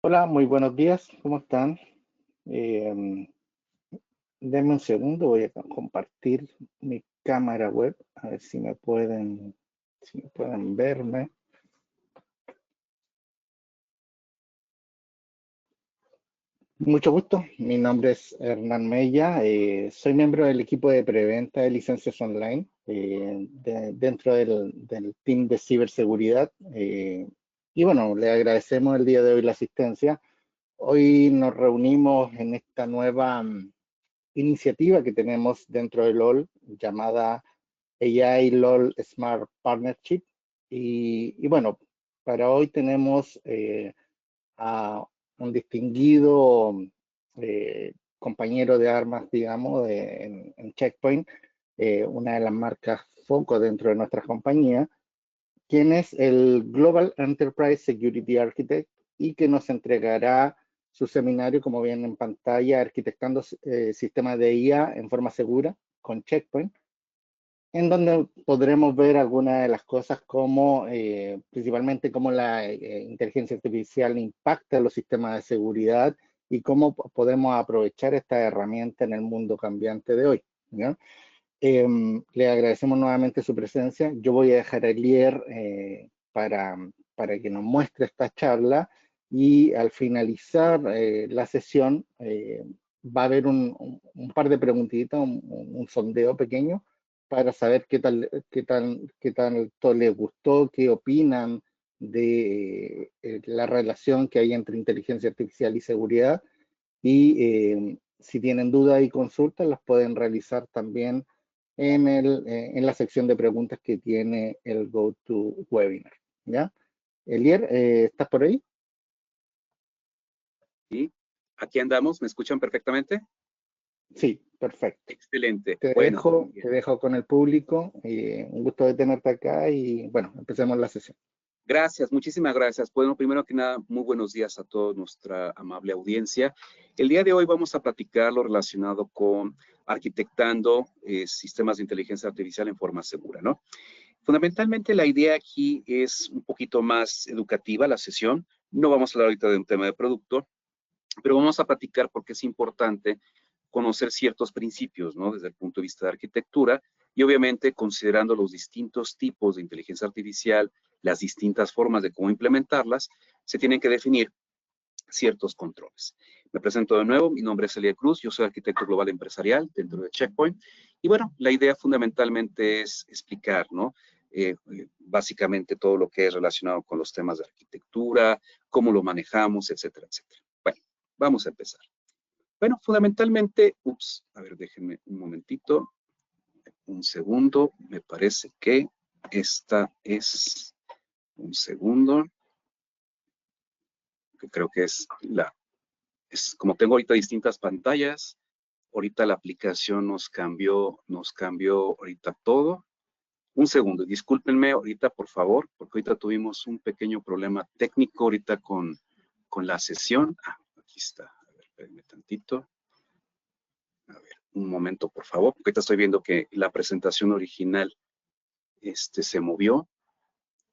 Hola, muy buenos días, ¿cómo están? Eh, Denme un segundo, voy a compartir mi cámara web, a ver si me pueden verme. Mucho gusto, mi nombre es Hernán Mella, soy miembro del equipo de preventa de licencias online dentro del team de ciberseguridad. Y bueno, le agradecemos el día de hoy la asistencia. Hoy nos reunimos en esta nueva iniciativa que tenemos dentro de LOL llamada AI LOL Smart Partnership. Y bueno, para hoy tenemos a un distinguido compañero de armas, digamos, en Checkpoint, una de las marcas foco dentro de nuestra compañía, quien es el Global Enterprise Security Architect y que nos entregará su seminario, como ven en pantalla, Arquitectando Sistemas de IA en forma segura con Checkpoint, en donde podremos ver algunas de las cosas como principalmente cómo la inteligencia artificial impacta los sistemas de seguridad y cómo podemos aprovechar esta herramienta en el mundo cambiante de hoy, ¿no? Le agradecemos nuevamente su presencia. Yo voy a dejar a Elier para que nos muestre esta charla y al finalizar la sesión va a haber un par de preguntitas, un sondeo pequeño para saber qué tanto les gustó, qué opinan de la relación que hay entre inteligencia artificial y seguridad. Y si tienen dudas y consultas, las pueden realizar también en la sección de preguntas que tiene el GoToWebinar. ¿Ya? Elier, ¿estás por ahí? Y aquí andamos, ¿me escuchan perfectamente? Sí, perfecto. Excelente. Te Bueno, dejo, te dejo con el público. Un gusto de tenerte acá y bueno, empecemos la sesión. gracias, muchísimas gracias. Bueno, primero que nada, muy buenos días a toda nuestra amable audiencia. El día de hoy vamos a platicar lo relacionado con arquitectando sistemas de inteligencia artificial en forma segura, ¿no? Fundamentalmente la idea aquí es un poquito más educativa la sesión. No vamos a hablar ahorita de un tema de producto, pero vamos a platicar porque es importante conocer ciertos principios, ¿no? Desde el punto de vista de arquitectura y obviamente considerando los distintos tipos de inteligencia artificial, las distintas formas de cómo implementarlas, se tienen que definir ciertos controles. Me presento de nuevo, mi nombre es Elier Cruz, yo soy arquitecto global empresarial dentro de Checkpoint y bueno, la idea fundamentalmente es explicar, ¿no? Básicamente todo lo que es relacionado con los temas de arquitectura, cómo lo manejamos, etcétera, etcétera. Bueno, vamos a empezar. Bueno, fundamentalmente, a ver, déjenme un momentito, un segundo, me parece que esta es, un segundo, que creo que es como tengo ahorita distintas pantallas, ahorita la aplicación nos cambió ahorita todo. Un segundo, discúlpenme ahorita, por favor, porque ahorita tuvimos un pequeño problema técnico ahorita con la sesión. Ah, aquí está, a ver, espérenme tantito. A ver, un momento, por favor, porque ahorita estoy viendo que la presentación original se movió.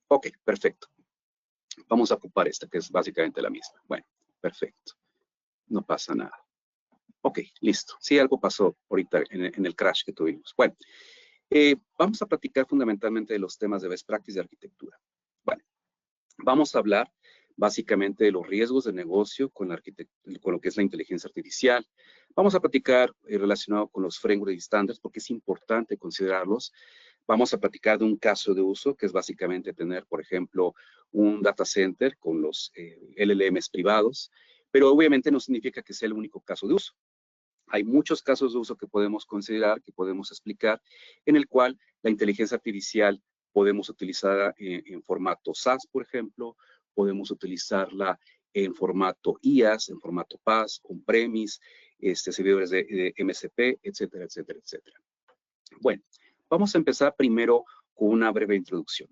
Ok, perfecto. Vamos a ocupar esta, que es básicamente la misma. Bueno, perfecto. No pasa nada. Ok, listo. Sí, algo pasó ahorita en el crash que tuvimos. Bueno, vamos a platicar fundamentalmente de los temas de best practice de arquitectura. Bueno, vamos a hablar básicamente de los riesgos de negocio con lo que es la inteligencia artificial. Vamos a platicar relacionado con los frameworks y estándares porque es importante considerarlos. Vamos a platicar de un caso de uso que es básicamente tener, por ejemplo, un data center con los LLMs privados, pero obviamente no significa que sea el único caso de uso. Hay muchos casos de uso que podemos considerar, que podemos explicar, en el cual la inteligencia artificial podemos utilizarla en formato SaaS, por ejemplo, podemos utilizarla en formato IaaS, en formato PaaS, on-premise, servidores de MCP, etcétera, etcétera, etcétera. Bueno, vamos a empezar primero con una breve introducción.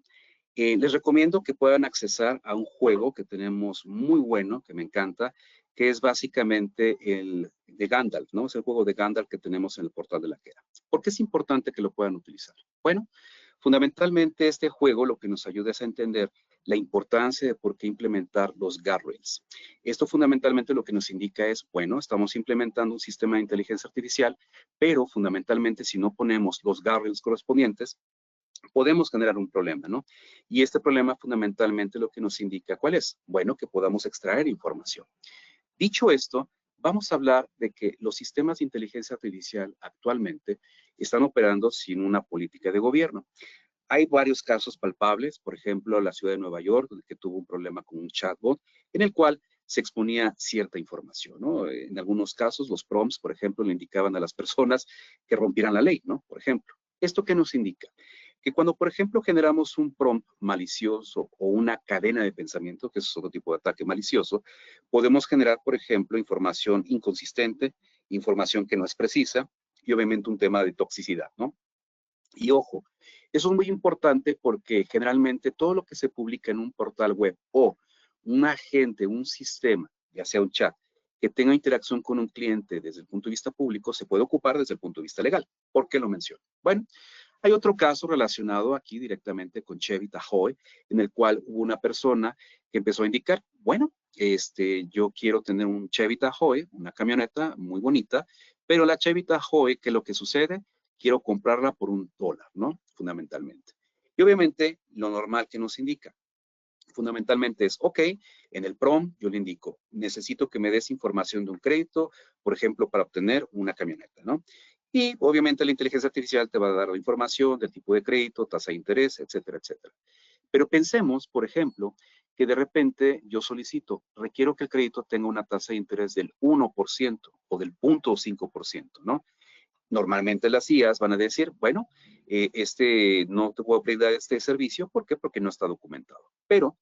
Les recomiendo que puedan accesar a un juego que tenemos muy bueno, que me encanta, que es básicamente el de Gandalf, ¿no? Es el juego de Gandalf que tenemos en el portal de la Queda. ¿Por qué es importante que lo puedan utilizar? Bueno, fundamentalmente este juego lo que nos ayuda es a entender la importancia de por qué implementar los guardrails. Esto fundamentalmente lo que nos indica es, bueno, estamos implementando un sistema de inteligencia artificial, pero fundamentalmente si no ponemos los guardrails correspondientes, podemos generar un problema, ¿no? Y este problema fundamentalmente lo que nos indica, ¿cuál es? Bueno, que podamos extraer información. Dicho esto, vamos a hablar de que los sistemas de inteligencia artificial actualmente están operando sin una política de gobierno. Hay varios casos palpables, por ejemplo, la ciudad de Nueva York, que tuvo un problema con un chatbot, en el cual se exponía cierta información, ¿no? En algunos casos, los prompts, por ejemplo, le indicaban a las personas que rompieran la ley, ¿no? Por ejemplo. ¿Esto qué nos indica? Que cuando, por ejemplo, generamos un prompt malicioso o una cadena de pensamiento, que es otro tipo de ataque malicioso, podemos generar, por ejemplo, información inconsistente, información que no es precisa y obviamente un tema de toxicidad, ¿no? Y ojo, eso es muy importante porque generalmente todo lo que se publica en un portal web o un agente, un sistema, ya sea un chat, que tenga interacción con un cliente desde el punto de vista público, se puede ocupar desde el punto de vista legal. ¿Por qué lo menciono? Bueno, hay otro caso relacionado aquí directamente con Chevy Tahoe, en el cual hubo una persona que empezó a indicar, bueno, yo quiero tener un Chevy Tahoe, una camioneta muy bonita, pero la Chevy Tahoe, ¿qué es lo que sucede? Quiero comprarla por $1, ¿no? Fundamentalmente. Y obviamente lo normal que nos indica, fundamentalmente es, ok, en el prompt yo le indico, necesito que me des información de un crédito, por ejemplo, para obtener una camioneta, ¿no? Y obviamente la inteligencia artificial te va a dar la información del tipo de crédito, tasa de interés, etcétera, etcétera. Pero pensemos, por ejemplo, que de repente yo solicito, requiero que el crédito tenga una tasa de interés del 1% o del 0.5%, ¿no? Normalmente las IAs van a decir, bueno, no te puedo brindar este servicio, ¿por qué? Porque no está documentado. Pero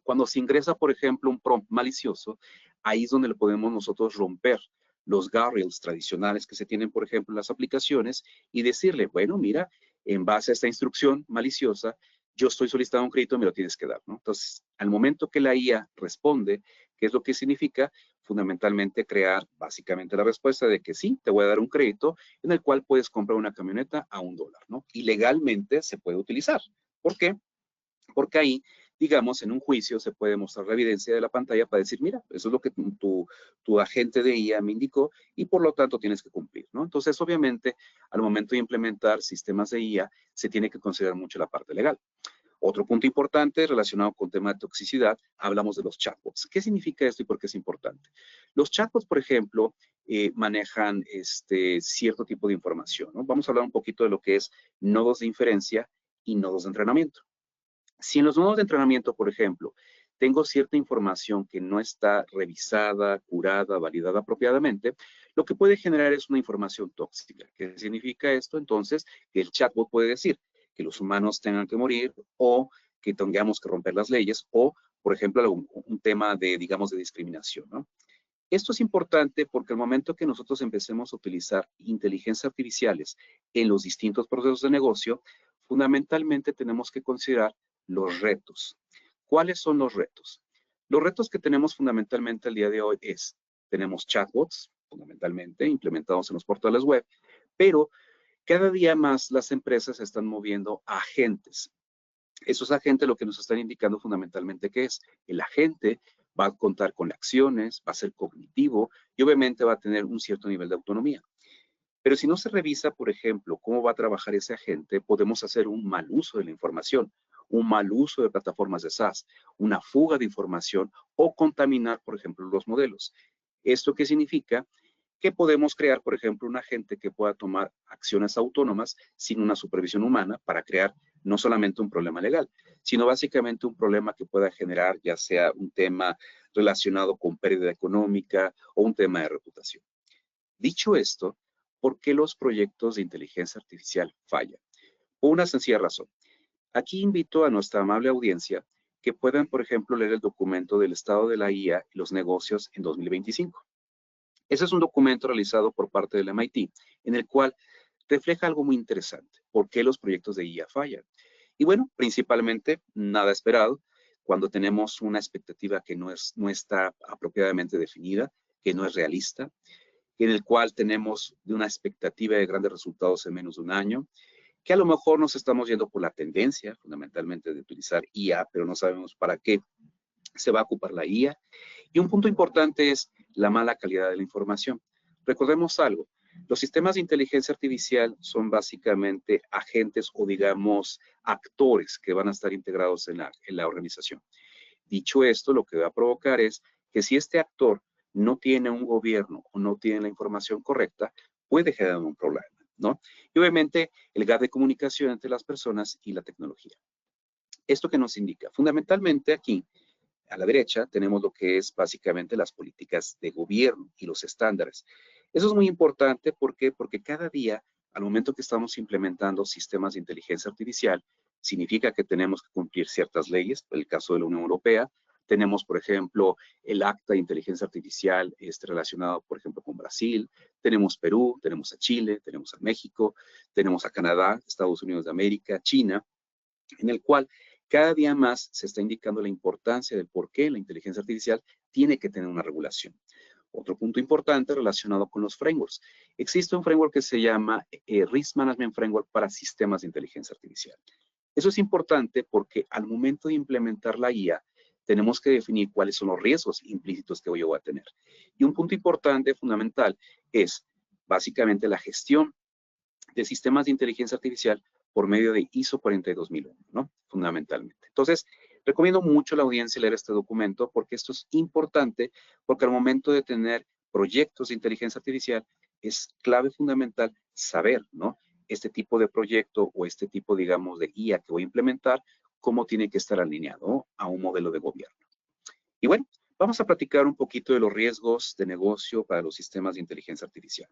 cuando se ingresa, por ejemplo, un prompt malicioso, ahí es donde le podemos nosotros romper los guardrails tradicionales que se tienen, por ejemplo, en las aplicaciones y decirle, bueno, mira, en base a esta instrucción maliciosa, yo estoy solicitando un crédito, me lo tienes que dar, ¿no? Entonces, al momento que la IA responde, ¿qué es lo que significa? Fundamentalmente crear básicamente la respuesta de que sí, te voy a dar un crédito en el cual puedes comprar una camioneta a $1, ¿no? Y legalmente se puede utilizar. ¿Por qué? Porque ahí, digamos, en un juicio se puede mostrar la evidencia de la pantalla para decir, mira, eso es lo que tu agente de IA me indicó y por lo tanto tienes que cumplir, ¿no? Entonces, obviamente, al momento de implementar sistemas de IA, se tiene que considerar mucho la parte legal. Otro punto importante relacionado con tema de toxicidad, hablamos de los chatbots. ¿Qué significa esto y por qué es importante? Los chatbots, por ejemplo, manejan cierto tipo de información, ¿no? Vamos a hablar un poquito de lo que es nodos de inferencia y nodos de entrenamiento. Si en los nodos de entrenamiento, por ejemplo, tengo cierta información que no está revisada, curada, validada apropiadamente, lo que puede generar es una información tóxica. ¿Qué significa esto? Entonces, que el chatbot puede decir que los humanos tengan que morir o que tengamos que romper las leyes o, por ejemplo, un tema de, digamos, de discriminación, ¿no? Esto es importante porque al momento que nosotros empecemos a utilizar inteligencias artificiales en los distintos procesos de negocio, fundamentalmente tenemos que considerar los retos. ¿Cuáles son los retos? Los retos que tenemos fundamentalmente el día de hoy es, tenemos chatbots, fundamentalmente, implementados en los portales web, pero cada día más las empresas están moviendo a agentes. Esos agentes lo que nos están indicando fundamentalmente que es el agente va a contar con acciones, va a ser cognitivo y obviamente va a tener un cierto nivel de autonomía. Pero si no se revisa, por ejemplo, cómo va a trabajar ese agente, podemos hacer un mal uso de la información, un mal uso de plataformas de SaaS, una fuga de información o contaminar, por ejemplo, los modelos. ¿Esto qué significa? Que podemos crear, por ejemplo, un agente que pueda tomar acciones autónomas sin una supervisión humana para crear no solamente un problema legal, sino básicamente un problema que pueda generar ya sea un tema relacionado con pérdida económica o un tema de reputación. Dicho esto, ¿por qué los proyectos de inteligencia artificial fallan? Por una sencilla razón. Aquí invito a nuestra amable audiencia que puedan, por ejemplo, leer el documento del estado de la IA y los negocios en 2025. Ese es un documento realizado por parte del MIT, en el cual refleja algo muy interesante. ¿Por qué los proyectos de IA fallan? Y bueno, principalmente, nada esperado, cuando tenemos una expectativa que no está apropiadamente definida, que no es realista, en el cual tenemos una expectativa de grandes resultados en menos de un año, que a lo mejor nos estamos yendo por la tendencia, fundamentalmente, de utilizar IA, pero no sabemos para qué se va a ocupar la IA. Y un punto importante es la mala calidad de la información. Recordemos algo, los sistemas de inteligencia artificial son básicamente agentes o, digamos, actores que van a estar integrados en la organización. Dicho esto, lo que va a provocar es que si este actor no tiene un gobierno o no tiene la información correcta, puede generar un problema, ¿no? Y obviamente el gap de comunicación entre las personas y la tecnología. ¿Esto qué nos indica? Fundamentalmente aquí, a la derecha, tenemos lo que es básicamente las políticas de gobierno y los estándares. Eso es muy importante, ¿por qué? Porque cada día, al momento que estamos implementando sistemas de inteligencia artificial, significa que tenemos que cumplir ciertas leyes. En el caso de la Unión Europea, tenemos, por ejemplo, el Acta de Inteligencia Artificial relacionado, por ejemplo, con Brasil. Tenemos Perú, tenemos a Chile, tenemos a México, tenemos a Canadá, Estados Unidos de América, China, en el cual cada día más se está indicando la importancia del por qué la inteligencia artificial tiene que tener una regulación. Otro punto importante relacionado con los frameworks. Existe un framework que se llama Risk Management Framework para sistemas de inteligencia artificial. Eso es importante porque al momento de implementar la IA, tenemos que definir cuáles son los riesgos implícitos que yo voy a tener. Y un punto importante, fundamental, es básicamente la gestión de sistemas de inteligencia artificial por medio de ISO 42001, ¿no? Fundamentalmente. Entonces, recomiendo mucho a la audiencia leer este documento porque esto es importante, porque al momento de tener proyectos de inteligencia artificial es clave fundamental saber, ¿no? Este tipo de proyecto o este tipo, digamos, de IA que voy a implementar, cómo tiene que estar alineado, ¿no?, a un modelo de gobierno. Y bueno, vamos a platicar un poquito de los riesgos de negocio para los sistemas de inteligencia artificial.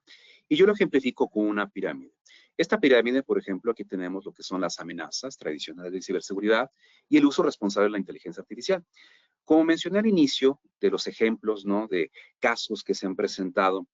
Y yo lo ejemplifico con una pirámide. Esta pirámide, por ejemplo, aquí tenemos lo que son las amenazas tradicionales de ciberseguridad y el uso responsable de la inteligencia artificial. Como mencioné al inicio de los ejemplos, ¿no?, de casos que se han presentado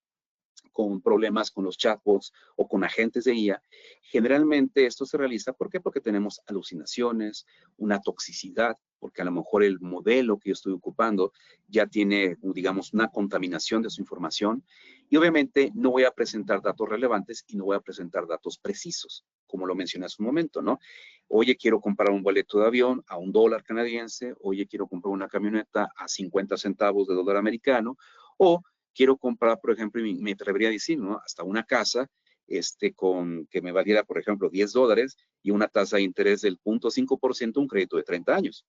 con problemas con los chatbots o con agentes de IA, generalmente esto se realiza, ¿por qué? Porque tenemos alucinaciones, una toxicidad, porque a lo mejor el modelo que yo estoy ocupando ya tiene, digamos, una contaminación de su información y obviamente no voy a presentar datos relevantes y no voy a presentar datos precisos, como lo mencioné hace un momento, ¿no? Oye, quiero comprar un boleto de avión a $1 canadiense, oye, quiero comprar una camioneta a 50 centavos de dólar americano, o quiero comprar, por ejemplo, me atrevería a decir, ¿no?, hasta una casa con que me valiera, por ejemplo, $10 y una tasa de interés del 0.5%, un crédito de 30 años.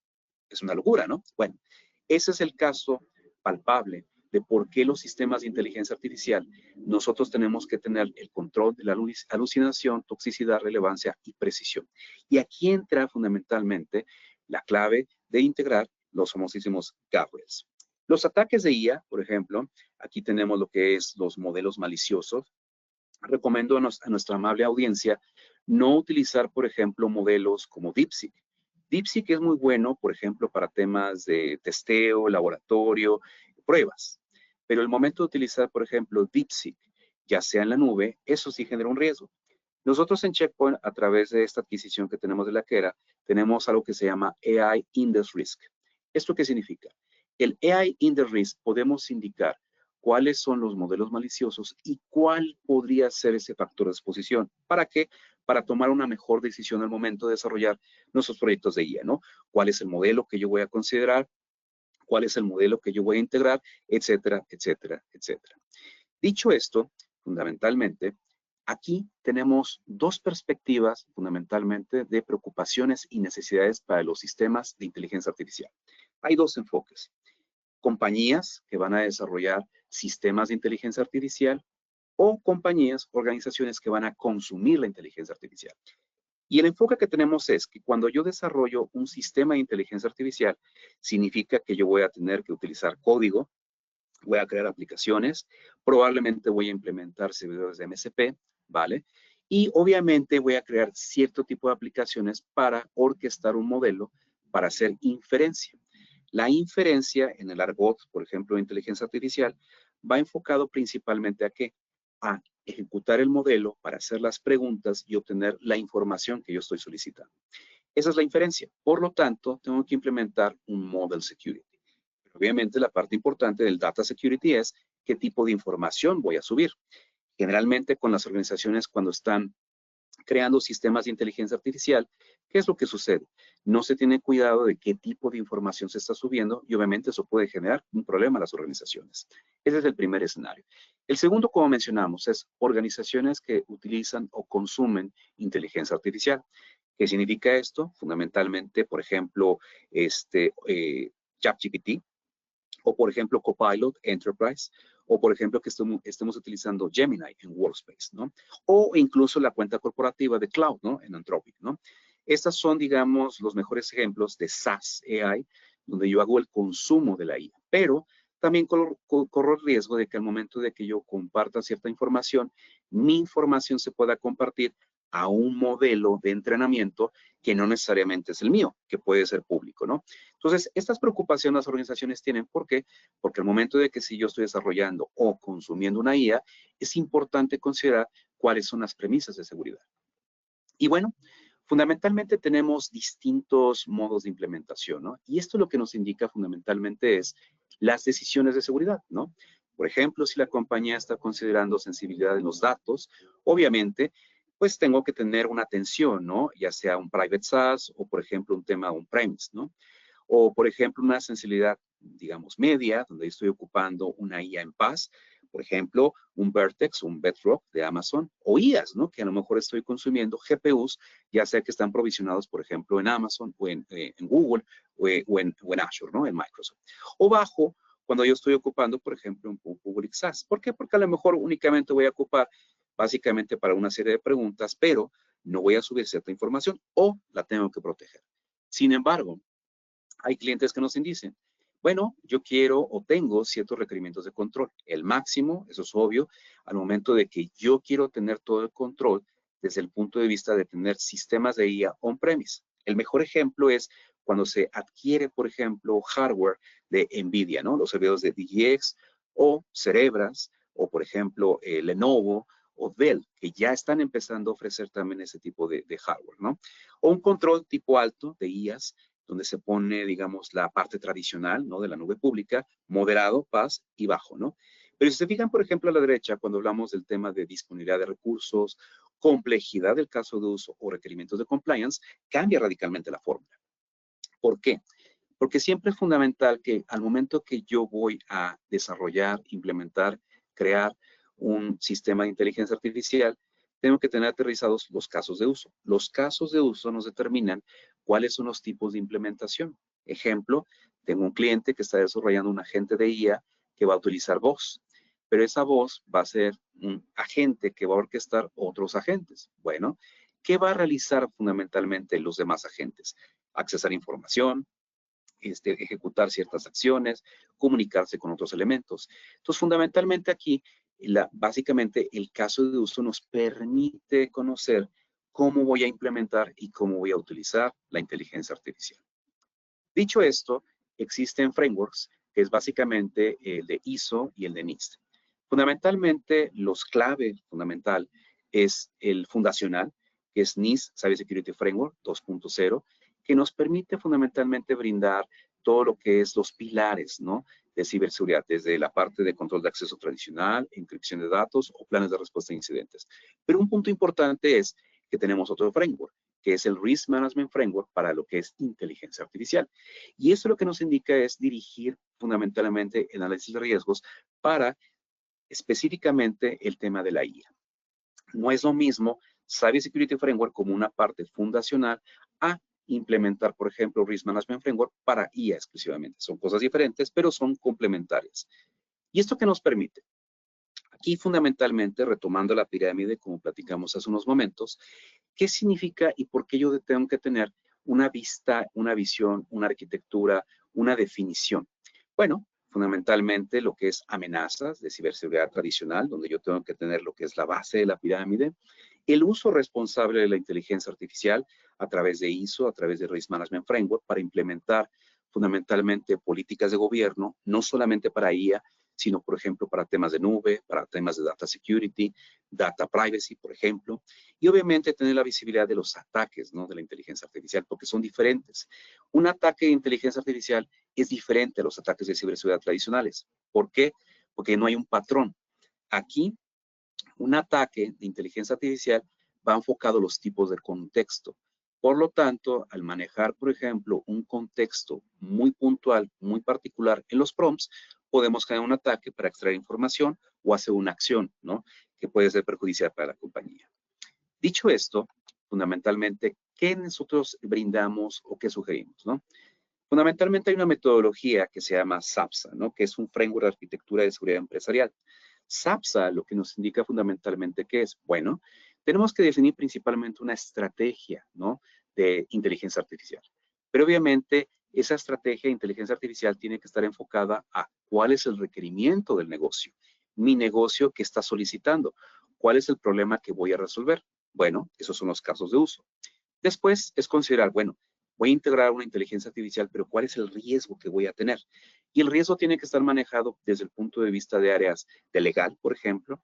Es una locura, ¿no? Bueno, ese es el caso palpable de por qué los sistemas de inteligencia artificial nosotros tenemos que tener el control de la alucinación, toxicidad, relevancia y precisión. Y aquí entra fundamentalmente la clave de integrar los famosísimos guardrails. Los ataques de IA, por ejemplo, aquí tenemos lo que es los modelos maliciosos. Recomiendo a nuestra amable audiencia no utilizar, por ejemplo, modelos como DeepSeek. DeepSeek es muy bueno, por ejemplo, para temas de testeo, laboratorio, pruebas. Pero el momento de utilizar, por ejemplo, DeepSeek, ya sea en la nube, eso sí genera un riesgo. Nosotros en Checkpoint, a través de esta adquisición que tenemos de la Quera, tenemos algo que se llama AI Index Risk. ¿Esto qué significa? El AI Index Risk podemos indicar cuáles son los modelos maliciosos y cuál podría ser ese factor de exposición. ¿Para qué? Para tomar una mejor decisión al momento de desarrollar nuestros proyectos de IA, ¿no? ¿Cuál es el modelo que yo voy a considerar? ¿Cuál es el modelo que yo voy a integrar? Etcétera, etcétera, etcétera. Dicho esto, fundamentalmente, aquí tenemos dos perspectivas fundamentalmente de preocupaciones y necesidades para los sistemas de inteligencia artificial. Hay dos enfoques. Compañías que van a desarrollar sistemas de inteligencia artificial o compañías, organizaciones que van a consumir la inteligencia artificial. Y el enfoque que tenemos es que cuando yo desarrollo un sistema de inteligencia artificial, significa que yo voy a tener que utilizar código, voy a crear aplicaciones, probablemente voy a implementar servidores de MCP, ¿vale? Y obviamente voy a crear cierto tipo de aplicaciones para orquestar un modelo para hacer inferencia. La inferencia en el argot, por ejemplo, de inteligencia artificial, va enfocado principalmente a qué? A ejecutar el modelo para hacer las preguntas y obtener la información que yo estoy solicitando. Esa es la inferencia. Por lo tanto, tengo que implementar un model security. Pero obviamente, la parte importante del data security es qué tipo de información voy a subir. Generalmente, con las organizaciones cuando están creando sistemas de inteligencia artificial. ¿Qué es lo que sucede? No se tiene cuidado de qué tipo de información se está subiendo y obviamente eso puede generar un problema a las organizaciones. Ese es el primer escenario. El segundo, como mencionamos, es organizaciones que utilizan o consumen inteligencia artificial. ¿Qué significa esto? Fundamentalmente, por ejemplo, ChatGPT, o por ejemplo Copilot Enterprise, o por ejemplo que estemos utilizando Gemini en Workspace, ¿no? O incluso la cuenta corporativa de Cloud, ¿no? En Anthropic, ¿no? Estas son, digamos, los mejores ejemplos de SaaS AI, donde yo hago el consumo de la IA, pero también corro el riesgo de que al momento de que yo comparta cierta información, mi información se pueda compartir a un modelo de entrenamiento que no necesariamente es el mío, que puede ser público, ¿no? Entonces, estas preocupaciones las organizaciones tienen. ¿Por qué? Porque al momento de que si yo estoy desarrollando o consumiendo una IA, es importante considerar cuáles son las premisas de seguridad. Y bueno, fundamentalmente tenemos distintos modos de implementación, ¿no? Y esto lo que nos indica fundamentalmente es las decisiones de seguridad, ¿no? Por ejemplo, si la compañía está considerando sensibilidad en los datos, obviamente, pues tengo que tener una atención, ¿no? Ya sea un private SaaS o, por ejemplo, un tema on-premise, ¿no? O, por ejemplo, una sensibilidad, digamos, media, donde estoy ocupando una IA en paz, por ejemplo, un Vertex, un Bedrock de Amazon, o IAs, ¿no? Que a lo mejor estoy consumiendo GPUs, ya sea que están provisionados, por ejemplo, en Amazon o en Google o en Azure, ¿no? En Microsoft. O bajo, cuando yo estoy ocupando, por ejemplo, un Public SaaS. ¿Por qué? Porque a lo mejor únicamente voy a ocupar básicamente para una serie de preguntas, pero no voy a subir cierta información o la tengo que proteger. Sin embargo, hay clientes que nos dicen, bueno, yo quiero o tengo ciertos requerimientos de control. El máximo, eso es obvio, al momento de que yo quiero tener todo el control desde el punto de vista de tener sistemas de IA on-premise. El mejor ejemplo es cuando se adquiere, por ejemplo, hardware de NVIDIA, ¿no? Los servidores de DGX o Cerebras o, por ejemplo, Lenovo o Dell, que ya están empezando a ofrecer también ese tipo de hardware, ¿no? O un control tipo alto de IAs, donde se pone, digamos, la parte tradicional, ¿no? De la nube pública, moderado, paz y bajo, ¿no? Pero si se fijan, por ejemplo, a la derecha, cuando hablamos del tema de disponibilidad de recursos, complejidad del caso de uso o requerimientos de compliance, cambia radicalmente la fórmula. ¿Por qué? Porque siempre es fundamental que al momento que yo voy a desarrollar, implementar, crear un sistema de inteligencia artificial, tengo que tener aterrizados los casos de uso. Los casos de uso nos determinan cuáles son los tipos de implementación. Ejemplo, tengo un cliente que está desarrollando un agente de IA que va a utilizar voz, pero esa voz va a ser un agente que va a orquestar otros agentes. Bueno, ¿qué va a realizar fundamentalmente los demás agentes? Accesar información, ejecutar ciertas acciones, comunicarse con otros elementos. Entonces, fundamentalmente aquí, básicamente el caso de uso nos permite conocer cómo voy a implementar y cómo voy a utilizar la inteligencia artificial. Dicho esto, existen frameworks, que es básicamente el de ISO y el de NIST. Fundamentalmente, los clave fundamental es el fundacional, que es NIST Cyber Security Framework 2.0, que nos permite fundamentalmente brindar todo lo que es los pilares, ¿no? De ciberseguridad, desde la parte de control de acceso tradicional, encripción de datos o planes de respuesta a incidentes. Pero un punto importante es que tenemos otro framework, que es el Risk Management Framework para lo que es inteligencia artificial. Y esto lo que nos indica es dirigir fundamentalmente el análisis de riesgos para específicamente el tema de la IA. No es lo mismo Cyber Security Framework como una parte fundacional a implementar, por ejemplo, Risk Management Framework para IA exclusivamente. Son cosas diferentes, pero son complementarias. ¿Y esto qué nos permite? Aquí fundamentalmente, retomando la pirámide, como platicamos hace unos momentos, ¿qué significa y por qué yo tengo que tener una vista, una visión, una arquitectura, una definición? Bueno, fundamentalmente lo que es amenazas de ciberseguridad tradicional, donde yo tengo que tener lo que es la base de la pirámide, el uso responsable de la inteligencia artificial a través de ISO, a través de Risk Management Framework, para implementar fundamentalmente políticas de gobierno, no solamente para IA, sino, por ejemplo, para temas de nube, para temas de data security, data privacy, por ejemplo, y obviamente tener la visibilidad de los ataques, ¿no? De la inteligencia artificial, porque son diferentes. Un ataque de inteligencia artificial es diferente a los ataques de ciberseguridad tradicionales. ¿Por qué? Porque no hay un patrón. Aquí, un ataque de inteligencia artificial va enfocado a los tipos de contexto. Por lo tanto, al manejar, por ejemplo, un contexto muy puntual, muy particular en los prompts, podemos crear un ataque para extraer información o hacer una acción, ¿no? Que puede ser perjudicial para la compañía. Dicho esto, fundamentalmente, ¿qué nosotros brindamos o qué sugerimos, no? Fundamentalmente hay una metodología que se llama SAPSA, ¿no? Que es un framework de arquitectura de seguridad empresarial. SAPSA lo que nos indica fundamentalmente que es, bueno, tenemos que definir principalmente una estrategia, ¿no? De inteligencia artificial. Pero obviamente esa estrategia de inteligencia artificial tiene que estar enfocada a cuál es el requerimiento del negocio. Mi negocio que está solicitando. ¿Cuál es el problema que voy a resolver? Bueno, esos son los casos de uso. Después es considerar, bueno, voy a integrar una inteligencia artificial, pero ¿cuál es el riesgo que voy a tener? Y el riesgo tiene que estar manejado desde el punto de vista de áreas de legal, por ejemplo,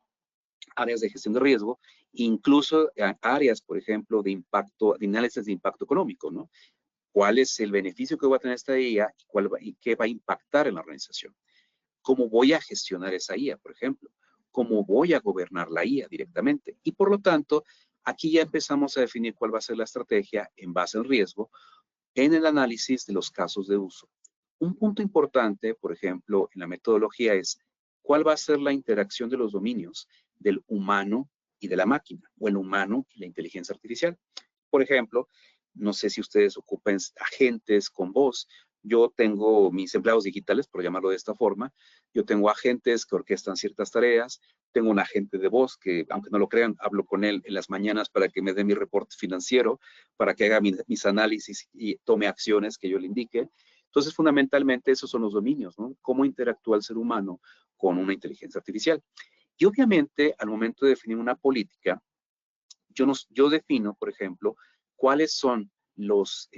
áreas de gestión de riesgo, incluso áreas, por ejemplo, de impacto, de análisis de impacto económico, ¿no? ¿Cuál es el beneficio que va a tener esta IA y qué va a impactar en la organización? ¿Cómo voy a gestionar esa IA, por ejemplo? ¿Cómo voy a gobernar la IA directamente? Y por lo tanto, aquí ya empezamos a definir cuál va a ser la estrategia en base al riesgo en el análisis de los casos de uso. Un punto importante, por ejemplo, en la metodología es cuál va a ser la interacción de los dominios del humano y de la máquina, o el humano y la inteligencia artificial. Por ejemplo, no sé si ustedes ocupan agentes con voz. Yo tengo mis empleados digitales, por llamarlo de esta forma. Yo tengo agentes que orquestan ciertas tareas. Tengo un agente de voz que, aunque no lo crean, hablo con él en las mañanas para que me dé mi reporte financiero, para que haga mis análisis y tome acciones que yo le indique. Entonces, fundamentalmente, esos son los dominios, ¿no? Cómo interactúa el ser humano con una inteligencia artificial. Y obviamente, al momento de definir una política, yo defino, por ejemplo, cuáles son los,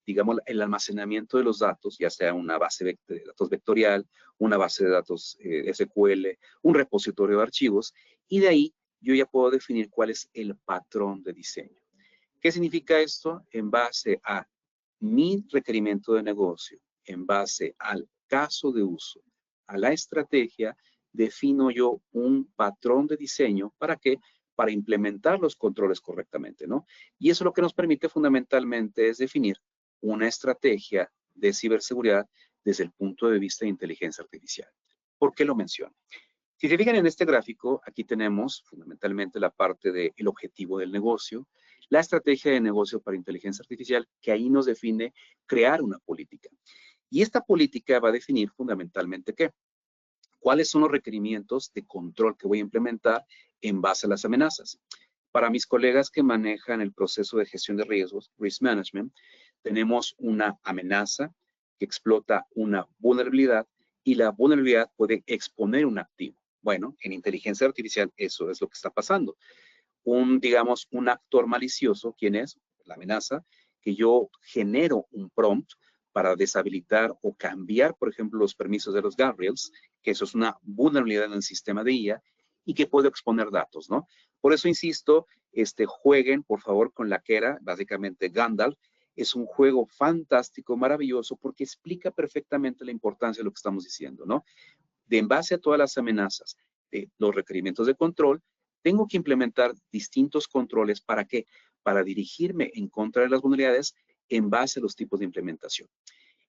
digamos, el almacenamiento de los datos, ya sea una base de datos vectorial, una base de datos SQL, un repositorio de archivos, y de ahí yo ya puedo definir cuál es el patrón de diseño. ¿Qué significa esto? En base a mi requerimiento de negocio, en base al caso de uso, a la estrategia, defino yo un patrón de diseño. ¿Para qué? Para implementar los controles correctamente, ¿no? Y eso lo que nos permite fundamentalmente es definir una estrategia de ciberseguridad desde el punto de vista de inteligencia artificial. ¿Por qué lo menciono? Si se fijan en este gráfico, aquí tenemos fundamentalmente la parte del objetivo del negocio, la estrategia de negocio para inteligencia artificial, que ahí nos define crear una política. Y esta política va a definir fundamentalmente ¿qué? ¿Cuáles son los requerimientos de control que voy a implementar en base a las amenazas? Para mis colegas que manejan el proceso de gestión de riesgos, Risk Management, tenemos una amenaza que explota una vulnerabilidad y la vulnerabilidad puede exponer un activo. Bueno, en inteligencia artificial eso es lo que está pasando. Digamos, un actor malicioso, ¿quién es? La amenaza, que yo genero un prompt para deshabilitar o cambiar, por ejemplo, los permisos de los guardrails, que eso es una vulnerabilidad en el sistema de IA y que puede exponer datos, ¿no? Por eso insisto, jueguen, por favor, con la Kera, básicamente Gandalf. Es un juego fantástico, maravilloso, porque explica perfectamente la importancia de lo que estamos diciendo, ¿no? En base a todas las amenazas, de los requerimientos de control, tengo que implementar distintos controles. ¿Para qué? Para dirigirme en contra de las vulnerabilidades en base a los tipos de implementación.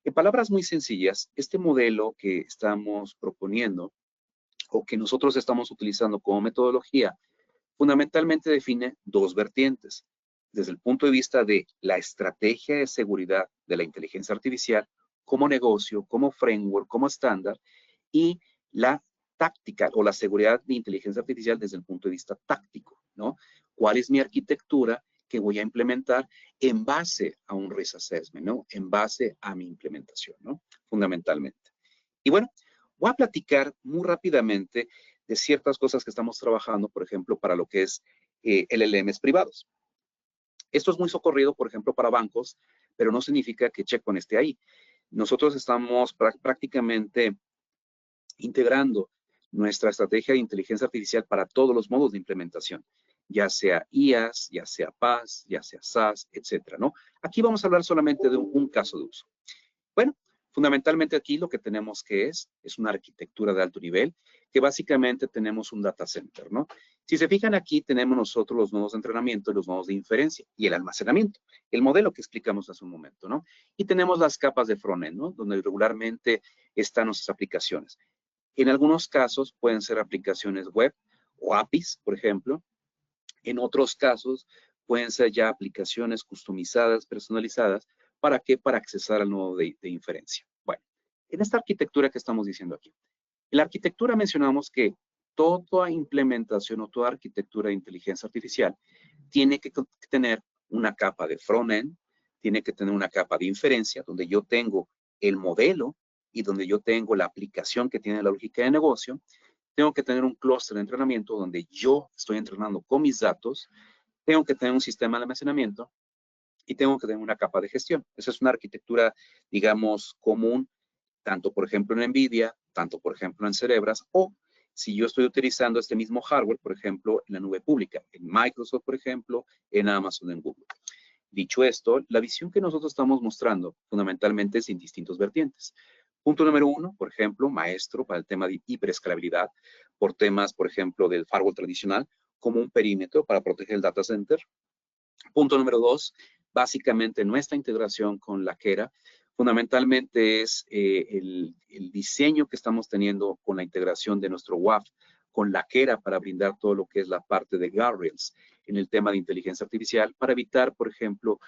En palabras muy sencillas, este modelo que estamos proponiendo o que nosotros estamos utilizando como metodología, fundamentalmente define dos vertientes. Desde el punto de vista de la estrategia de seguridad de la inteligencia artificial como negocio, como framework, como estándar, y la táctica o la seguridad de inteligencia artificial desde el punto de vista táctico, ¿no? ¿Cuál es mi arquitectura que voy a implementar en base a un risk assessment, ¿no? En base a mi implementación, ¿no? Fundamentalmente. Y bueno, voy a platicar muy rápidamente de ciertas cosas que estamos trabajando, por ejemplo, para lo que es LLMs privados. Esto es muy socorrido, por ejemplo, para bancos, pero no significa que Checkpoint esté ahí. Nosotros estamos prácticamente integrando nuestra estrategia de inteligencia artificial para todos los modos de implementación, ya sea IaaS, ya sea PaaS, ya sea SaaS, etcétera, ¿no? Aquí vamos a hablar solamente de un caso de uso. Bueno, Fundamentalmente aquí lo que tenemos que es una arquitectura de alto nivel, que básicamente tenemos un data center, ¿no? Si se fijan aquí, tenemos nosotros los nodos de entrenamiento y los nodos de inferencia y el almacenamiento, el modelo que explicamos hace un momento, ¿no? Y tenemos las capas de frontend, ¿no? Donde regularmente están nuestras aplicaciones. En algunos casos pueden ser aplicaciones web o APIs, por ejemplo. En otros casos pueden ser ya aplicaciones customizadas, personalizadas. ¿Para qué? Para accesar al nodo de inferencia. Bueno, en esta arquitectura que estamos diciendo aquí. En la arquitectura mencionamos que toda implementación o toda arquitectura de inteligencia artificial tiene que tener una capa de front-end, tiene que tener una capa de inferencia, donde yo tengo el modelo y donde yo tengo la aplicación que tiene la lógica de negocio. Tengo que tener un clúster de entrenamiento donde yo estoy entrenando con mis datos. Tengo que tener un sistema de almacenamiento y tengo que tener una capa de gestión. Esa es una arquitectura, digamos, común, tanto por ejemplo en NVIDIA, tanto por ejemplo en Cerebras, o si yo estoy utilizando este mismo hardware, por ejemplo, en la nube pública, en Microsoft, por ejemplo, en Amazon, en Google. Dicho esto, la visión que nosotros estamos mostrando fundamentalmente es en distintos vertientes. Punto número 1, por ejemplo, maestro para el tema de hiperescalabilidad, por temas, por ejemplo, del firewall tradicional, como un perímetro para proteger el data center. Punto número 2, básicamente nuestra integración con Lakera, fundamentalmente es el diseño que estamos teniendo con la integración de nuestro WAF con Lakera para brindar todo lo que es la parte de guardrails en el tema de inteligencia artificial, para evitar, por ejemplo,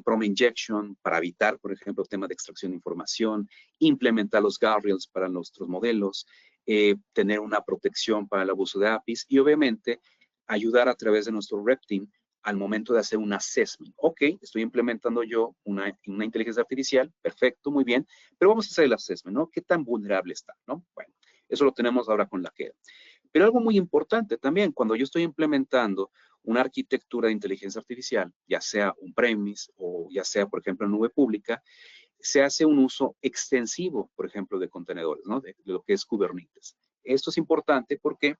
prompt injection, para evitar, por ejemplo, tema de extracción de información, implementar los guardrails para nuestros modelos, tener una protección para el abuso de APIs y obviamente ayudar a través de nuestro Rep Team al momento de hacer un assessment. Ok, estoy implementando yo una inteligencia artificial, perfecto, muy bien, pero vamos a hacer el assessment, ¿no? ¿Qué tan vulnerable está, no? Bueno, eso lo tenemos ahora con Lakera. Pero algo muy importante también, cuando yo estoy implementando una arquitectura de inteligencia artificial, ya sea on-premise o ya sea, por ejemplo, en nube pública, se hace un uso extensivo, por ejemplo, de contenedores, ¿no? De lo que es Kubernetes. Esto es importante porque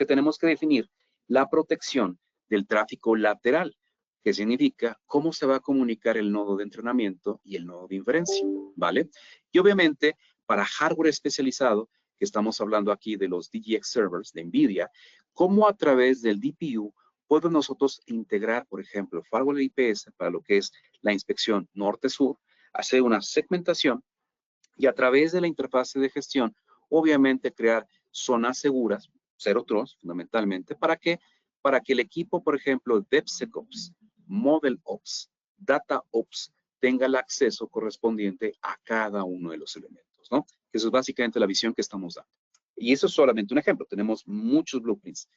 tenemos que definir la protección del tráfico lateral, que significa cómo se va a comunicar el nodo de entrenamiento y el nodo de inferencia, ¿vale? Y obviamente, para hardware especializado, que estamos hablando aquí de los DGX servers de NVIDIA, cómo a través del DPU podemos nosotros integrar, por ejemplo, firewall IPS para lo que es la inspección norte-sur, hacer una segmentación y a través de la interfaz de gestión, obviamente crear zonas seguras, Zero Trust fundamentalmente, ¿para qué? Para que el equipo, por ejemplo, DevSecOps, ModelOps, DataOps, tenga el acceso correspondiente a cada uno de los elementos, ¿no? Eso es básicamente la visión que estamos dando. Y eso es solamente un ejemplo, tenemos muchos blueprints.